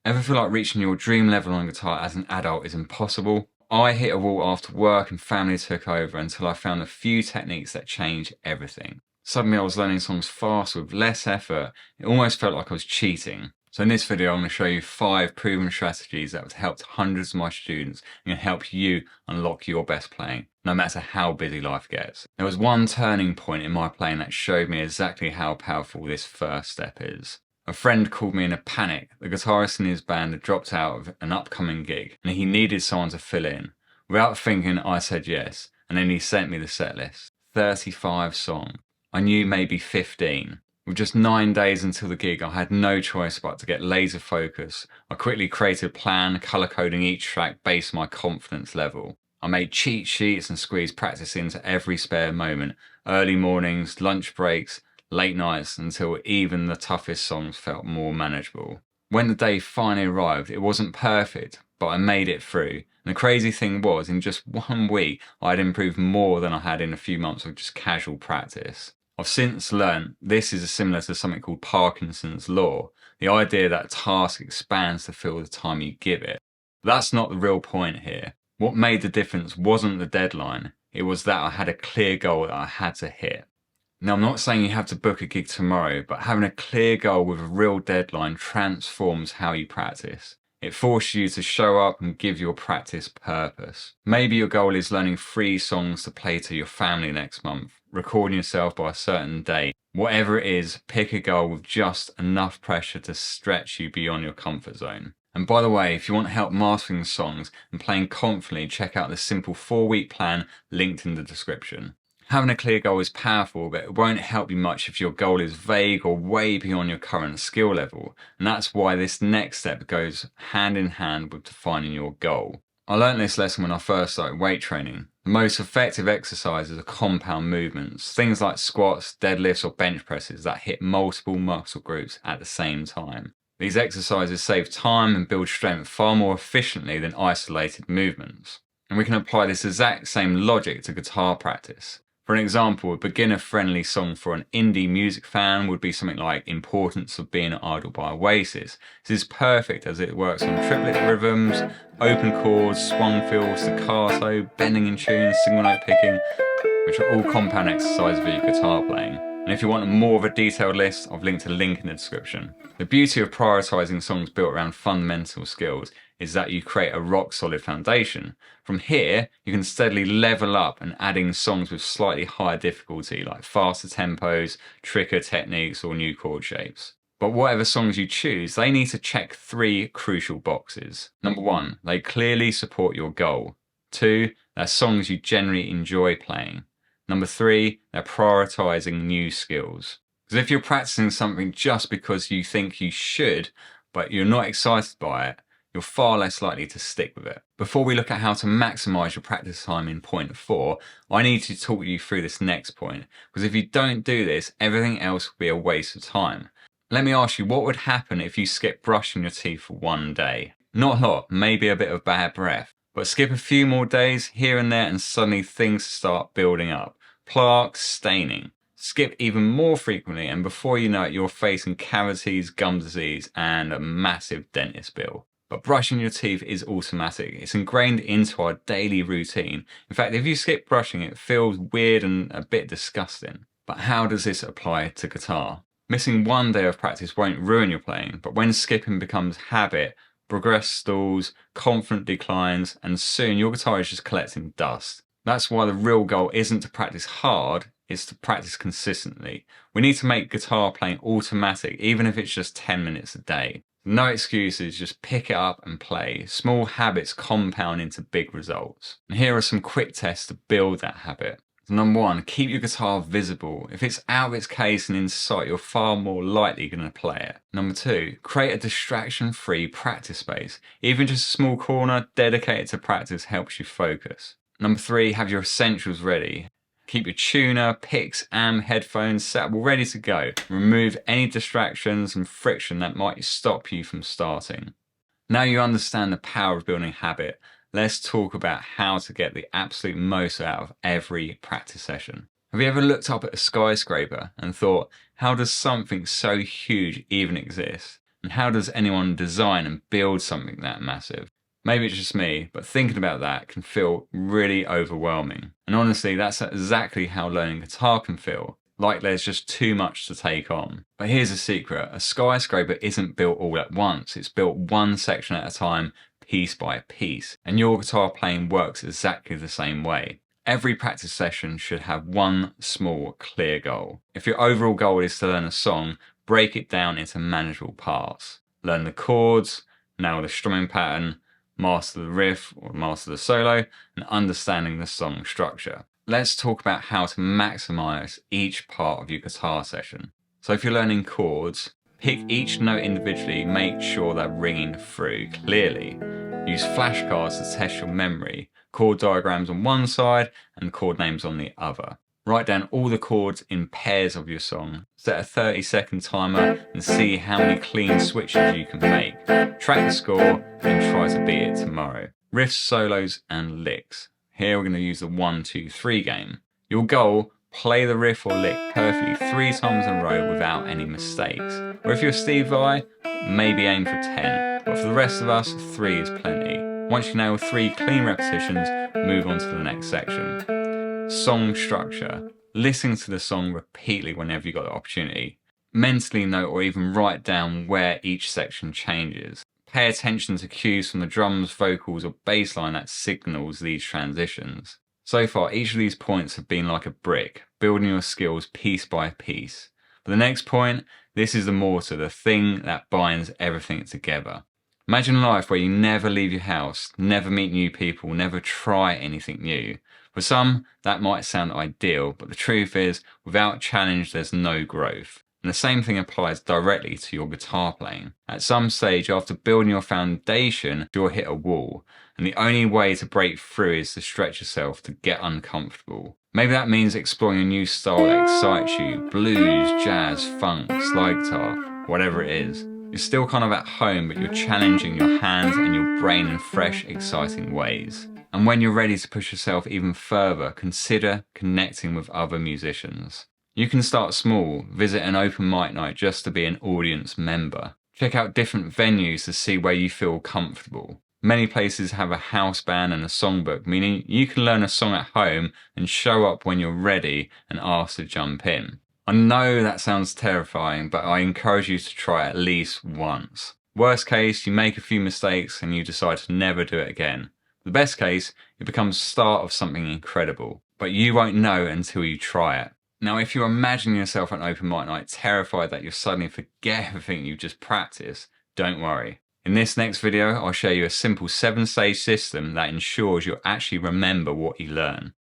Ever feel like reaching your dream level on guitar as an adult is impossible? I hit a wall after work and family took over until I found a few techniques that changed everything. Suddenly I was learning songs fast with less effort. It almost felt like I was cheating. So in this video I'm going to show you 5 proven strategies that have helped hundreds of my students and can help you unlock your best playing, no matter how busy life gets. There was one turning point in my playing that showed me exactly how powerful this first step is. A friend called me in a panic. The guitarist in his band had dropped out of an upcoming gig and he needed someone to fill in. Without thinking, I said yes, and then he sent me the set list. 35 songs. I knew maybe 15. With just 9 days until the gig, I had no choice but to get laser focus. I quickly created a plan, colour coding each track based on my confidence level. I made cheat sheets and squeezed practice into every spare moment. Early mornings, lunch breaks, late nights, until even the toughest songs felt more manageable. When the day finally arrived, it wasn't perfect, but I made it through. And the crazy thing was, in just 1 week, I had improved more than I had in a few months of just casual practice. I've since learned this is similar to something called Parkinson's law, the idea that a task expands to fill the time you give it. But that's not the real point here. What made the difference wasn't the deadline, it was that I had a clear goal that I had to hit. Now, I'm not saying you have to book a gig tomorrow, but having a clear goal with a real deadline transforms how you practice. It forces you to show up and give your practice purpose. Maybe your goal is learning 3 songs to play to your family next month, recording yourself by a certain date. Whatever it is, pick a goal with just enough pressure to stretch you beyond your comfort zone. And by the way, if you want help mastering songs and playing confidently, check out the simple 4-week plan linked in the description. Having a clear goal is powerful, but it won't help you much if your goal is vague or way beyond your current skill level. And that's why this next step goes hand in hand with defining your goal. I learned this lesson when I first started weight training. The most effective exercises are compound movements, things like squats, deadlifts or bench presses that hit multiple muscle groups at the same time. These exercises save time and build strength far more efficiently than isolated movements. And we can apply this exact same logic to guitar practice. For an example, a beginner-friendly song for an indie music fan would be something like Importance of Being Idle by Oasis. This is perfect as it works on triplet rhythms, open chords, swung fills, staccato, bending in tune, single note picking, which are all compound exercises for your guitar playing. And if you want more of a detailed list, I've linked a link in the description. The beauty of prioritizing songs built around fundamental skills is that you create a rock solid foundation. From here, you can steadily level up and adding songs with slightly higher difficulty like faster tempos, trickier techniques or new chord shapes. But whatever songs you choose, they need to check 3 crucial boxes. Number 1, they clearly support your goal. 2, they're songs you generally enjoy playing. Number 3, they're prioritizing new skills. Because if you're practicing something just because you think you should, but you're not excited by it, you're far less likely to stick with it. Before we look at how to maximize your practice time in point 4, I need to talk you through this next point, because if you don't do this, everything else will be a waste of time. Let me ask you, what would happen if you skip brushing your teeth for 1 day? Not a lot, maybe a bit of bad breath, but skip a few more days here and there and suddenly things start building up. Plaques, staining. Skip even more frequently and before you know it, you're facing cavities, gum disease and a massive dentist bill. But brushing your teeth is automatic. It's ingrained into our daily routine. In fact, if you skip brushing, it feels weird and a bit disgusting. But how does this apply to guitar? Missing 1 day of practice won't ruin your playing, but when skipping becomes habit, progress stalls, confidence declines, and soon your guitar is just collecting dust. That's why the real goal isn't to practice hard, it's to practice consistently. We need to make guitar playing automatic, even if it's just 10 minutes a day. No excuses, just pick it up and play. Small habits compound into big results. And here are some quick tests to build that habit. Number 1, keep your guitar visible. If it's out of its case and in sight, you're far more likely going to play it. Number 2, create a distraction-free practice space. Even just a small corner dedicated to practice helps you focus. Number 3, have your essentials ready. Keep your tuner, picks, amp, headphones set up ready to go. Remove any distractions and friction that might stop you from starting. Now you understand the power of building habit, let's talk about how to get the absolute most out of every practice session. Have you ever looked up at a skyscraper and thought, how does something so huge even exist? And how does anyone design and build something that massive? Maybe it's just me, but thinking about that can feel really overwhelming. And honestly, that's exactly how learning guitar can feel. Like there's just too much to take on. But here's a secret. A skyscraper isn't built all at once. It's built one section at a time, piece by piece. And your guitar playing works exactly the same way. Every practice session should have one small, clear goal. If your overall goal is to learn a song, break it down into manageable parts. Learn the chords, nail the strumming pattern, master the riff or master the solo, and understanding the song structure. Let's talk about how to maximize each part of your guitar session. So if you're learning chords, pick each note individually, make sure they're ringing through clearly. Use flashcards to test your memory, chord diagrams on one side and chord names on the other. Write down all the chords in pairs of your song. Set a 30-second timer and see how many clean switches you can make. Track the score and try to beat it tomorrow. Riffs, solos and licks. Here we're going to use the 1, 2, 3 game. Your goal, play the riff or lick perfectly 3 times in a row without any mistakes. Or if you're Steve Vai, maybe aim for 10. But for the rest of us, 3 is plenty. Once you nail 3 clean repetitions, move on to the next section. Song structure. Listen to the song repeatedly whenever you got the opportunity. Mentally note or even write down where each section changes. Pay attention to cues from the drums, vocals or bass line that signals these transitions. So far, each of these points have been like a brick, building your skills piece by piece. But the next point, this is the mortar, the thing that binds everything together. Imagine a life where you never leave your house, never meet new people, never try anything new. For some, that might sound ideal, but the truth is, without challenge, there's no growth. And the same thing applies directly to your guitar playing. At some stage, after building your foundation, you'll hit a wall. And the only way to break through is to stretch yourself, to get uncomfortable. Maybe that means exploring a new style that excites you. Blues, jazz, funk, slide guitar, whatever it is. You're still kind of at home, but you're challenging your hands and your brain in fresh, exciting ways. And when you're ready to push yourself even further, consider connecting with other musicians. You can start small, visit an open mic night just to be an audience member. Check out different venues to see where you feel comfortable. Many places have a house band and a songbook, meaning you can learn a song at home and show up when you're ready and asked to jump in. I know that sounds terrifying, but I encourage you to try at least once. Worst case, you make a few mistakes and you decide to never do it again. The best case, it becomes the start of something incredible, but you won't know until you try it. Now, if you're imagining yourself at an open mic night terrified that you'll suddenly forget everything you've just practiced, don't worry. In this next video, I'll show you a simple 7-stage system that ensures you'll actually remember what you learn.